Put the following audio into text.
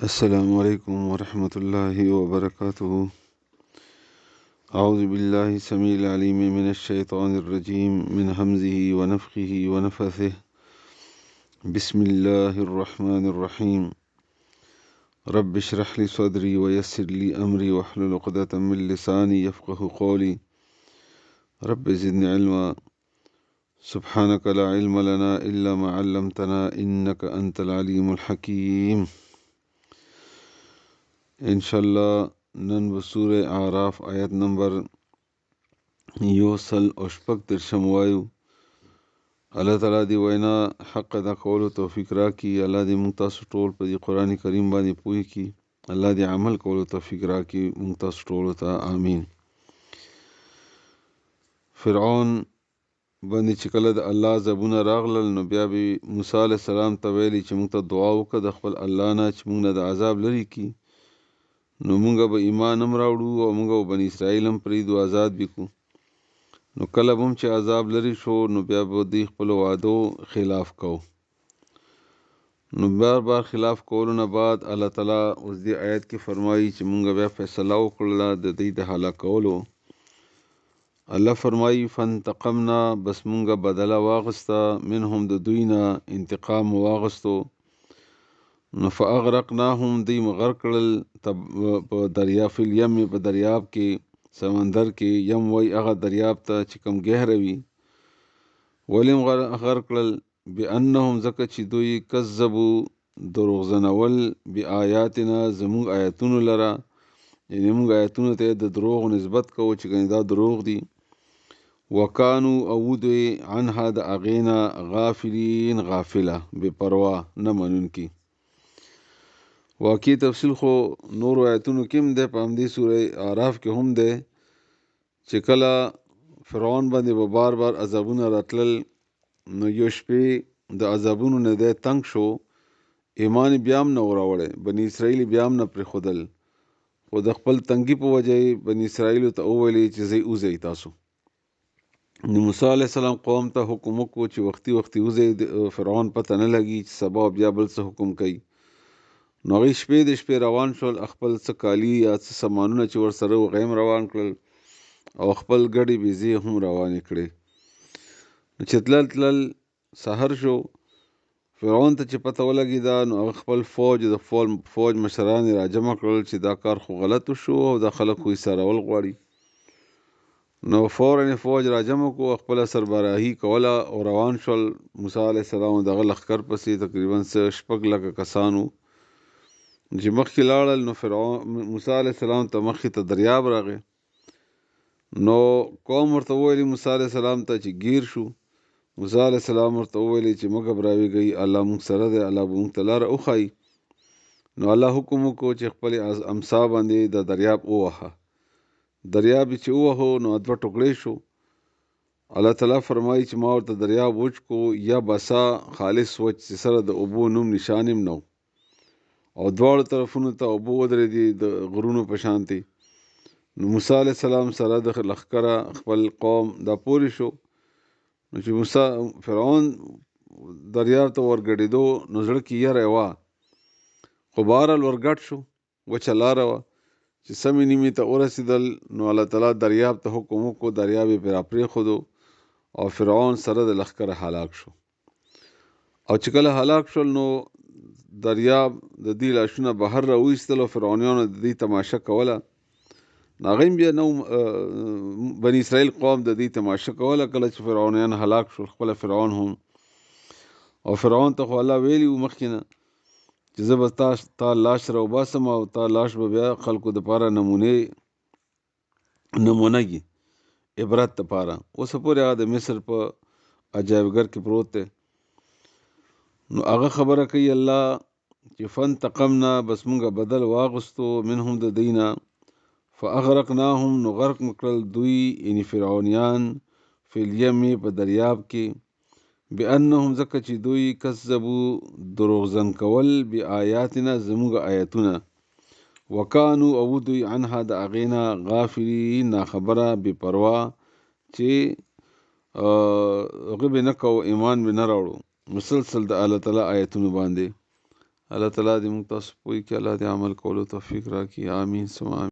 السلام عليكم ورحمة الله وبركاته. أعوذ بالله السميع العليم من الشيطان الرجيم من همزه ونفخه ونفثه. بسم الله الرحمن الرحيم. رب اشرح لي صدري ويسر لي أمري واحلل عقدة من لساني يفقه قولي. رب زدني علما. سبحانك لا علم لنا إلا ما علمتنا إنك أنت العليم الحكيم. انشاءالله نن بسورة اعراف آیت نمبر 130 وایو. الله تعالی دی وینا حق دا کولو توفیق راکړي. الله دې موږ تاسو ټول په دې قرآن کریم باندې پوه کړي. الله دې عمل کولو توفیق راکړي موږ تاسو ټول ته آمین. فرعون باندې چې کله د الله زبونه راغلل نو بیا به موسی علیه السلام ته ویلي چې موږ ته دعا وکړه د خپل الله نه چې موږ نه د عذاب لري کړي. نو موږ به ایمان هم راوړو او موږ به بني اسرائیل هم پرېږدو، آزاد به کړو. نو کله به هم چې عذاب لري شو نو بیا به دوی خپلو وعدو خلاف کو. نو بار بار خلاف کولو نه بعد الله تعالی اوس دې آیت کې فرمایي چې موږ بیا فیصله وکړله د دوی د هلاکولو. الله فرمایي فانتقمنا، بس موږ بدله واغسته، منهم د دوی نه انتقام واغستو. نو فاغرقناهم، دوی مغرق کړل په دریاب فی الیم، په دریاب کې، سمندر کې. یم وای هغه دریاب ته چې کم گهره وي. ولې غرق کړل؟ بانهم ځکه چې دوی کذبو دروغجنول بآیاتنا زموږ آیتونو لره، یعنې موږ آیتونو ته د دروغ نسبت کوو چې ګنې دا دروغ دي. وکانو او دوی عنها د هغې نه غافلین، غافله، بې پروا، نه منونکي. واقعي تفصیل خو نورو آیتونو کې هم دی، په همدې سوره اعراف کې هم دی چې کله فرعون باندې به بار بار عذابونه راتلل نو یو شپې د عذابونو نه دی تنګ شو، ایمان بیا هم نه وراوړی، بني اسرائیل بیا هم نه پرېښودل، خو د خپل تنګي په وجه یې بني اسرائیلو ته وویلې چې ځئ وځئ تاسو. نو موسی علیه السلام قوم ته حکم وکړو چې وختي وختي وځئ، فرعون پته نه لګي چې سبا بیا بل څه حکم کوي. نو هغوی شپې د شپې روان شول، خپل څه کالي یا څه سامانونه چې ورسره وو هغه هم روان کړل او خپل ګډې بیزې هم روانې کړې. نو چې تلل سحر شو، فرعون ته چې پته ولګېده نو هغه خپل فوج مشران یې راجمع کړل چې دا کار خو غلط وشو او دا خلک خو ایسارول غواړي. نو فوراً یې فوج راجمع کړو، خپله سربراهي کوله او روان شول موسی علیه السلام دغه لښکر پسې. تقریبا 6 لکه کسان وو چې مخکې لاړل. نو فرعون موسی علیه السلام ته مخکې ته دریاب راغی. نو قوم ورته وویلي موسی علیه السلام ته چې ګیر شو. موسی علیه السلام ورته وویلي چې مه ګبراویږئ، الله موږ سره دی، الله به موږ ته لاره وښایي. نو الله حکم وکړو چې خپلې امسا باندې د دریاب ووهه. دریاب چې ووهو نو 2 ټوکړې شو. الله تعالی فرمایي چې ما ورته دریاب وچ کو، یا بسا خالص وچ چې سره د اوبو نوم نشان هم نه، او دواړو طرفونو ته اوبه ودرېدې د غرونو په شانتې. نو موسی علیه السلام سره د لښکره خپل قوم دا پورې شو. نو چې فرعون دریاب ته ورګډېدو نو زړه کې یره وه، خو بهرحال ورګډ شو، وچه لاره وه. چې سمې نیمې ته ورسېدل نو الله تعالی دریاب ته حکم وکړو، دریاب یې پرې راپرېښودو او فرعون سره د لښکره هلاک شو. او چې کله هلاک شول نو دریاب د دې لاشونه بهر راوایستل او فرعونیانو د دې تماشه کوله. هغوی هم بیا نو بني اسرائیل قوم د دې تماشه کوله کله چې فرعونیان هلاک شول، خپله فرعون هم. او فرعون ته خو الله ویلي وو مخکې نه چې زه به تا لاش راوباسم او تا لاش به بیا خلکو دپاره نمونه وي، عبرت دپاره. اوسه پورې هغه د مصر په عجایبګر کې پروت دی. نو هغه خبره کوي الله چې فانتقمنا، بس مونږه بدل واغستو، منهم د دوی نه، فاغرقناهم، نو غرق مکړل دوی یعنې فرعونیان، فی الیم، په دریاب کې، بانهم ځکه چې دوی کذبو دروغجن کول بآیاتنا زموږ آیتونه، وکانو او دوی عنها د هغې نه غافلین، ناخبره، بې پروا، چې هغه به نه کوو، ایمان به نه راوړو مسلسل د الله تعالی آیتونو باندې. الله تعالی دې موږ تاسو پوه کړي، الله دې عمل کولو توفیق راکړي. آمین ثم آمین.